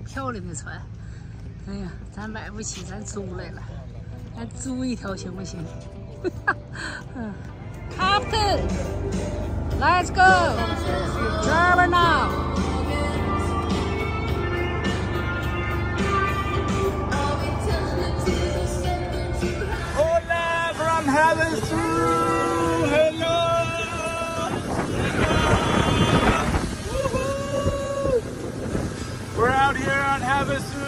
漂亮的船。哎呀，咱买不起，咱租来了。咱租一条行不行？Captain, let's go. Driver now. Hola from Havasu. Hello. We're out here on Havasu.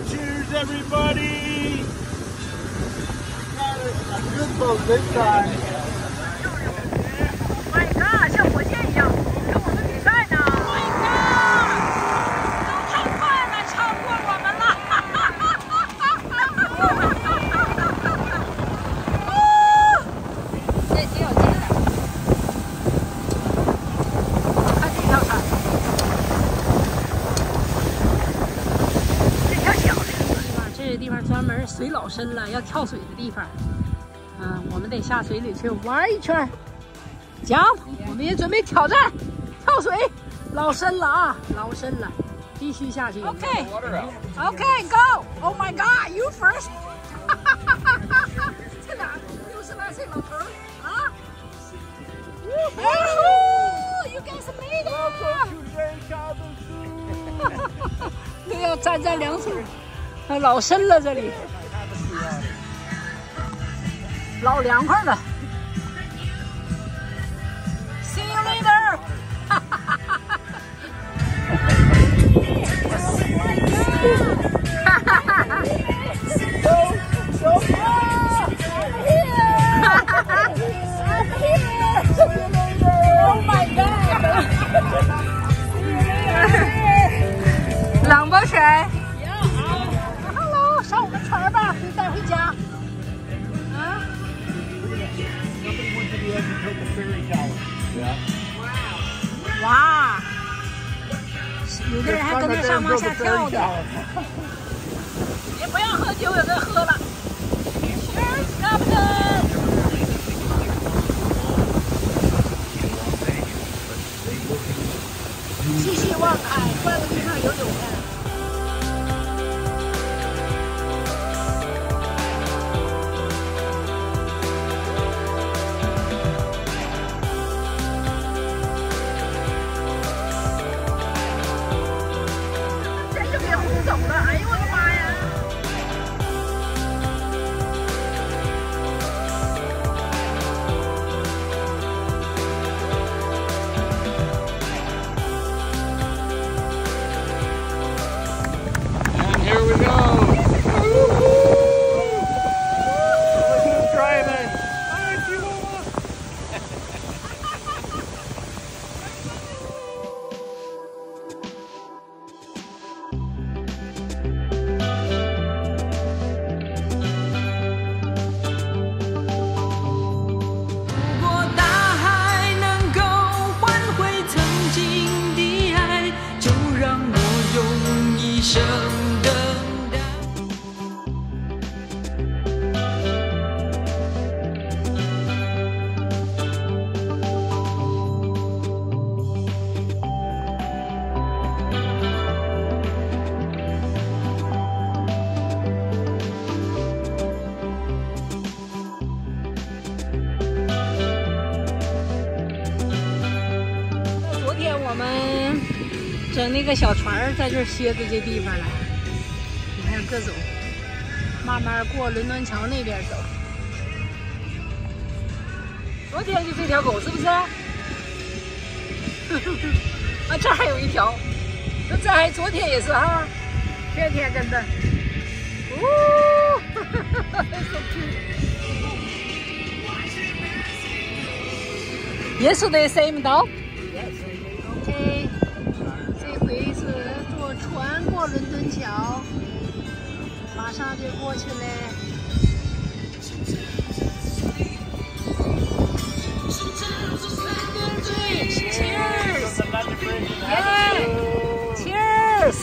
Cheers, everybody. Got a good boat this time. My God， 像火箭一样，跟我们比赛呢。My God， 都太快了，超过我们了。这挺有劲的。看这条船，这条小的地方，这地方专门水老深了，要跳水的地方。我们得下水里去玩一圈。讲，我们也准备挑战跳水，老深了啊，老深了，必须下去。OK， go。Oh my God, you first 。这俩60来岁老头儿啊 ！You guys made it！ 都要沾凉水，老深了这里，老凉快了。See you later. Oh my God. 冷不水 ？Hello， 上我们船吧，可以带回家。啊？ 哇！有的人还跟着上往下跳的。也不要喝酒，有人喝了。Cheers, Captain！ 继续望海，换个地方游泳去。 走了，哎呦我的妈呀！And here we go. Who's driving?我们整那个小船在这歇在这地方了，你看各种，慢慢过伦敦桥那边走。昨天就这条狗是不是？啊，这还有一条，这还昨天也是哈，天天跟着。哦，so cute. Yesterday same dog. OK， 这回是坐船过伦敦桥，马上就过去了。Cheers！ Cheers！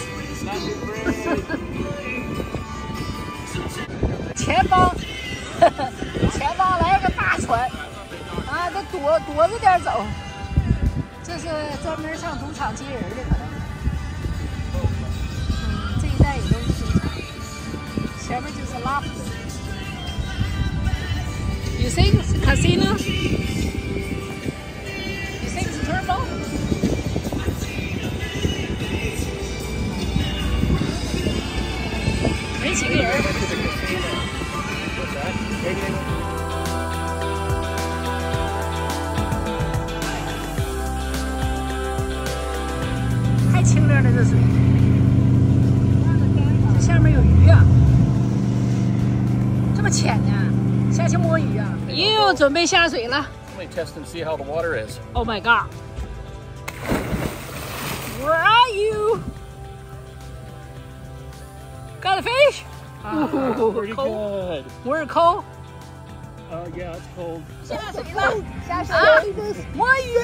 前方，前方来个大船，啊，得躲着点走。这是专门上赌场接人的，可能。这前面就是 lobster。You think it's a casino? You think it's turbo? 没几个人。太清亮了，这水。这下面有鱼啊，这么浅呢，下去摸鱼啊！又准备下水了。Let me test and see how the water is. Oh my god! Where are you? Got a fish? Pretty good. Where cold? Yeah, it's cold. 下水了，下水了，摸鱼呀！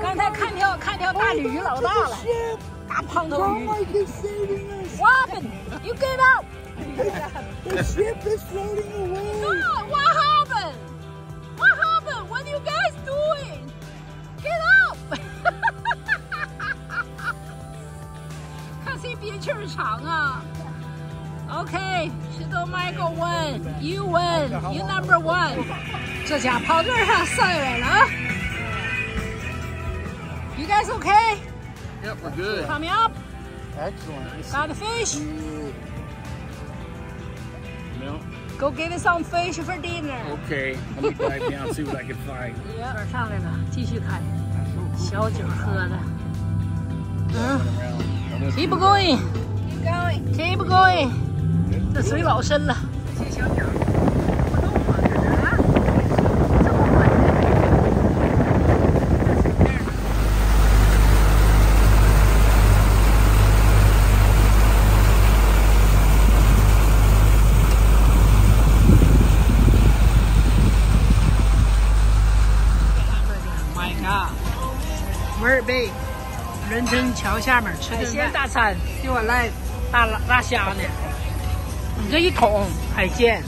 刚才看条大鲤鱼老大了，大胖头鱼。What happened? You get up! The ship is floating away. No, what happened? What happened? What are you guys doing? Get up! 看谁憋气儿长啊 ！OK， 石头 Michael win， you win， you number one。这家跑这儿上上来了啊 ！You guys okay? Yep, we're good. Coming up. Excellent. Got a fish. No. Go get some fish for dinner. Okay, let me dive down and see what I can find. 这上来了，继续看，小酒喝的。Keep going. Keep going. Keep going. 这水老深了。这小鸟不动啊，这是啊，这么稳。My God， 摩尔贝伦敦桥下面吃海鲜大餐，给我来大虾呢。你这一桶海鲜，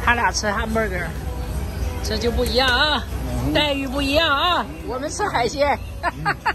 他俩吃汉堡根，这就不一样啊，待遇不一样啊。我们吃海鲜，哈哈哈。